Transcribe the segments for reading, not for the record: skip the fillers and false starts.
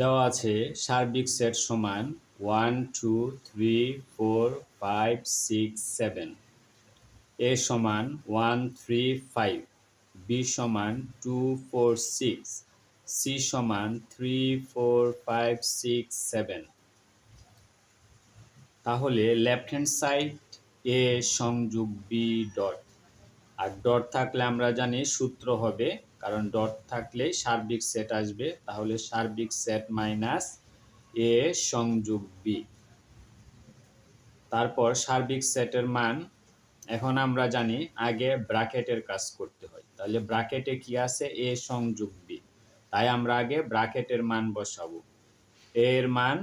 দেওয়া আছে সার্বিক সেট সমান 1 2 3 4 5 6 7, এ সমান 1 3 5, বি সমান 2 4 6, সি সমান 3 4 5 6 7। তাহলে লেফট হ্যান্ড সাইড এ সংযোগ বি ডট, আর ডট থাকলে আমরা জানি সূত্র হবে, কারণ ডট থাকলে সার্বিক সেট আসবে, তাহলে সার্বিক সেট মাইনাস এ সংযোগ বি। তারপর সার্বিক সেটের মান এখন আমরা জানি আগে ব্র্যাকেটের কাজ করতে হয়, তাহলে ব্র্যাকেটে কি আছে এ সংযোগ বি, তাই আমরা আগে ব্র্যাকেটের মান বসাবো। এর মান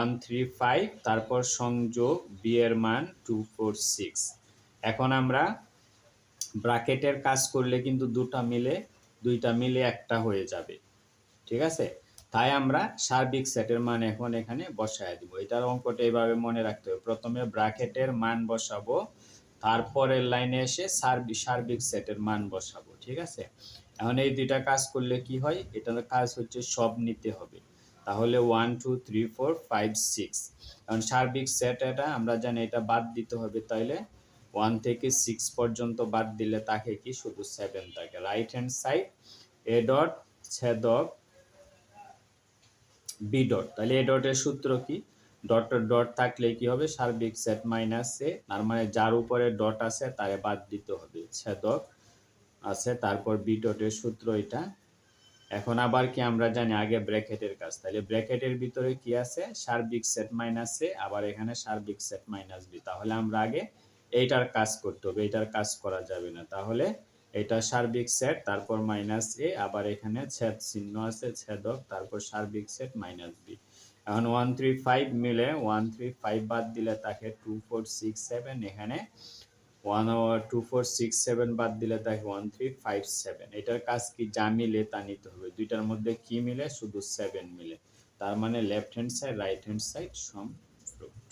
1 3 5, তারপর সংযোগ বি এর মান 2 4 6। এখন আমরা ব্র্যাকেটের কাজ করলে কিন্তু দুইটা মিলে একটা হয়ে যাবে, ঠিক আছে। তাই আমরা সার্বিক সেটের মান এখন এখানে বসায় দিব। এটার অঙ্কটা এইভাবে মনে রাখতে হবে, প্রথমে ব্র্যাকেটের মান বসাবো, তারপরের লাইনে এসে সার্বিক সেটের মান বসাবো, ঠিক আছে। এখন এই দুইটা কাজ করলে কি হয়, এটার কাজ হচ্ছে সব নিতে হবে, তাহলে 1 2 3 4 5 6। এখন সার্বিক সেট এটা আমরা জানি এটা বাদ দিতে হবে, তাইলে 1 থেকে 6 পর্যন্ত বাদ দিলে তাকে কি শুধু 7 থাকে। Right hand side A dot ছেদক বি ডট, তাহলে এ ডটের সূত্র কি, ডট থাকলে কি হবে সার্বিক সেট মাইনাস এ, তার মানে যার উপরে ডট আছে তারে বাদ দিতে হবে, ছেদক আছে, তারপর বি ডটের সূত্র এটা। এখন আবার কি আমরা জানি আগে ব্র্যাকেটের কাজ, তাহলে ব্র্যাকেটের ভিতরে কি আছে সার্বিক সেট মাইনাস এ, আবার এখানে সার্বিক সেট মাইনাস বি, তাহলে আমরা আগে এইটার কাজ করতে হবে, এইটার কাজ করা যাবে না, তাহলে এটা সার্বিক সেট তারপর মাইনাস এ, আবার এখানে ছেদ চিহ্ন আছে ছেদক, তারপর সার্বিক সেট মাইনাস বি। এখন 1 3 5 মিলে 1 3 5 বাদ দিলে তাকে 2 4 6 7, এখানে 1 2 4 6 7 বাদ দিলে থাকে 1 3 5 7। এটার কাজ কি যা মিলে তা নিতে হবে, দুইটার মধ্যে কি মিলে শুধু 7 মিলে, তার মানে left hand side right hand side সম ফ্রুট।